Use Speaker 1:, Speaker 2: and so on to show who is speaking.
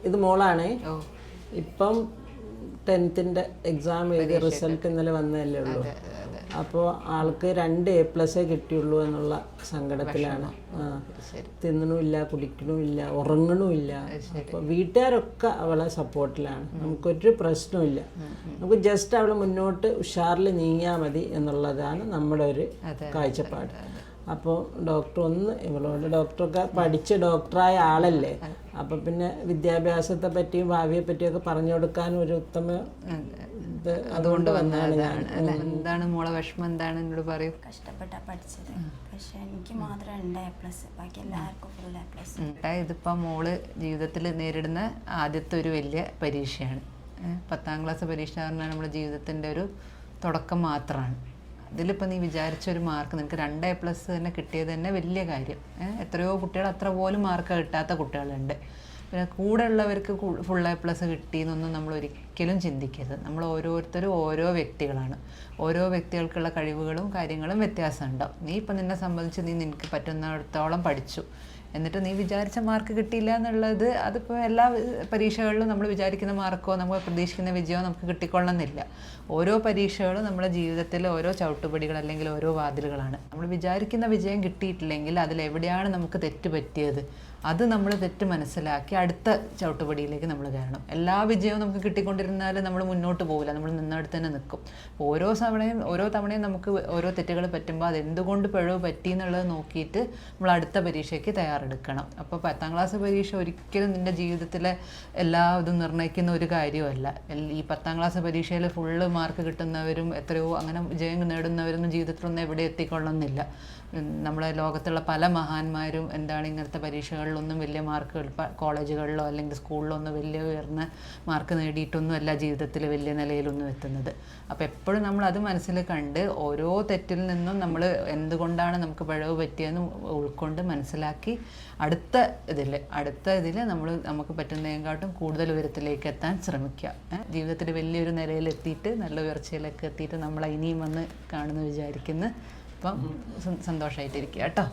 Speaker 1: ഇത് മോളാണേ. ഇപ്പം 10th exam എഴുതി റിസൾട്ട് ഇന്നലെ വന്നതല്ലേ ഉള്ളൂ. അപ്പോൾ ആൾക്ക് 2 A+ കിട്ടിയുള്ളൂ എന്നുള്ള സങ്കടത്തിലാണ്. തിന്നണമില്ല, കുടിക്കണമില്ല, ഉറങ്ങണമില്ല. അപ്പോൾ വീട്ടുകാരൊക്കെ അവളെ സപ്പോർട്ടിലാണ്. നമുക്കൊരു പ്രശ്നമില്ല. നമുക്ക് ജസ്റ്റ് അവൾ മുന്നോട്ട് ഉഷാറിൽ നീങ്ങിയാൽ മതി എന്നുള്ളതാണ് നമ്മുടെ ഒരു കാഴ്ചപ്പാട്. അപ്പോൾ ഡോക്ടർ ഇവളോട്, ഡോക്ടറൊക്കെ പഠിച്ച് ഡോക്ടറായ ആളല്ലേ, അപ്പം പിന്നെ വിദ്യാഭ്യാസത്തെ പറ്റിയും ഭാവിയെ പറ്റിയൊക്കെ പറഞ്ഞു കൊടുക്കാൻ ഒരു ഉത്തമ
Speaker 2: അതുകൊണ്ട് വന്നതാണ് ഞാൻ. എന്താണ് മോളെ വിഷമം, എന്താണ് എന്നോട് പറയൂ.
Speaker 3: കഷ്ടപ്പെട്ടാ പഠിച്ചത്, പക്ഷെ എനിക്ക് മാത്രം 2 A+, ബാക്കി എല്ലാവർക്കും ഫുൾ A+.
Speaker 2: ഇതിപ്പോൾ മോള് ജീവിതത്തിൽ നേരിടുന്ന ആദ്യത്തെ ഒരു വലിയ പരീക്ഷയാണ്. 10ാം ക്ലാസ് പരീക്ഷ പറഞ്ഞാൽ നമ്മുടെ ജീവിതത്തിൻ്റെ ഒരു തുടക്കം മാത്രമാണ്. ഇതിലിപ്പോൾ നീ വിചാരിച്ചൊരു മാർക്ക്, നിനക്ക് 2 A+ തന്നെ കിട്ടിയത് തന്നെ വലിയ കാര്യം. എത്രയോ കുട്ടികൾ അത്ര പോലും മാർക്ക് കിട്ടാത്ത കുട്ടികളുണ്ട്. പിന്നെ കൂടെ ഉള്ളവർക്ക് ഫുൾ A+ കിട്ടി എന്നൊന്നും നമ്മൾ ഒരിക്കലും ചിന്തിക്കരുത്. നമ്മൾ ഓരോരുത്തരും ഓരോ വ്യക്തികളാണ്. ഓരോ വ്യക്തികൾക്കുള്ള കഴിവുകളും കാര്യങ്ങളും വ്യത്യാസമുണ്ടാവും. നീ ഇപ്പം നിന്നെ സംബന്ധിച്ച് നിനക്ക് പറ്റുന്നിടത്തോളം പഠിച്ചു, എന്നിട്ട് നീ വിചാരിച്ച മാർക്ക് കിട്ടിയില്ല എന്നുള്ളത്, അതിപ്പോൾ എല്ലാ പരീക്ഷകളിലും നമ്മൾ വിചാരിക്കുന്ന മാർക്കോ നമ്മൾ പ്രതീക്ഷിക്കുന്ന വിജയമോ നമുക്ക് കിട്ടിക്കൊള്ളണമെന്നില്ല. ഓരോ പരീക്ഷകളും നമ്മുടെ ജീവിതത്തിൽ ഓരോ ചവിട്ടുപടികൾ അല്ലെങ്കിൽ ഓരോ വാതിലുകളാണ്. നമ്മൾ വിചാരിക്കുന്ന വിജയം കിട്ടിയിട്ടില്ലെങ്കിൽ അതിലെവിടെയാണ് നമുക്ക് തെറ്റ് പറ്റിയത്, അത് നമ്മൾ തെറ്റ് മനസ്സിലാക്കി അടുത്ത ചവിട്ടുപടിയിലേക്ക് നമ്മൾ കയറണം. എല്ലാ വിജയവും നമുക്ക് കിട്ടിക്കൊണ്ടിരുന്നാൽ നമ്മൾ മുന്നോട്ട് പോകില്ല, നമ്മൾ നിന്നടുത്ത് തന്നെ നിൽക്കും. ഓരോ തവണയും നമുക്ക് ഓരോ തെറ്റുകൾ പറ്റുമ്പോൾ അതെന്തുകൊണ്ട് പിഴവ് പറ്റി എന്നുള്ളത് നോക്കിയിട്ട് നമ്മൾ അടുത്ത പരീക്ഷയ്ക്ക് തയ്യാറെടുക്കണം. അപ്പോൾ 10ാം ക്ലാസ് പരീക്ഷ ഒരിക്കലും നിൻ്റെ ജീവിതത്തിലെ എല്ലാ ഇതും നിർണ്ണയിക്കുന്ന ഒരു കാര്യമല്ല. ഈ 10ാം ക്ലാസ് പരീക്ഷയിൽ ഫുള്ള് മാർക്ക് കിട്ടുന്നവരും എത്രയോ അങ്ങനെ വിജയം നേടുന്നവരൊന്നും ജീവിതത്തിലൊന്നും എവിടെ എത്തിക്കൊള്ളുന്നില്ല. നമ്മളെ ലോകത്തുള്ള പല മഹാന്മാരും ഇങ്ങനത്തെ പരീക്ഷകളിലൊന്നും വലിയ മാർക്കുകൾ, കോളേജുകളിലോ അല്ലെങ്കിൽ സ്കൂളിലോ ഒന്നും വലിയ ഉയർന്ന മാർക്ക് നേടിയിട്ടൊന്നും അല്ല ജീവിതത്തിൽ വലിയ നിലയിലൊന്നും എത്തുന്നത്. അപ്പോൾ എപ്പോഴും നമ്മൾ അത് മനസ്സിൽ കണ്ട് ഓരോ തെറ്റിൽ നിന്നും നമ്മൾ എന്തുകൊണ്ടാണ് നമുക്ക് പിഴവ് പറ്റിയെന്ന് ഉൾക്കൊണ്ട് മനസ്സിലാക്കി അടുത്ത ഇതിൽ നമുക്ക് പറ്റുന്നതിനെക്കാട്ടും കൂടുതൽ ഉയരത്തിലേക്ക് എത്താൻ ശ്രമിക്കുക. ജീവിതത്തിൽ വലിയൊരു നിലയിലെത്തിയിട്ട് നല്ല ഉയർച്ചയിലേക്ക് എത്തിയിട്ട് നമ്മളെ ഇനിയും വന്ന് കാണുമെന്ന് വിചാരിക്കുന്നു. അപ്പം സന്തോഷമായിട്ടിരിക്കുക കേട്ടോ.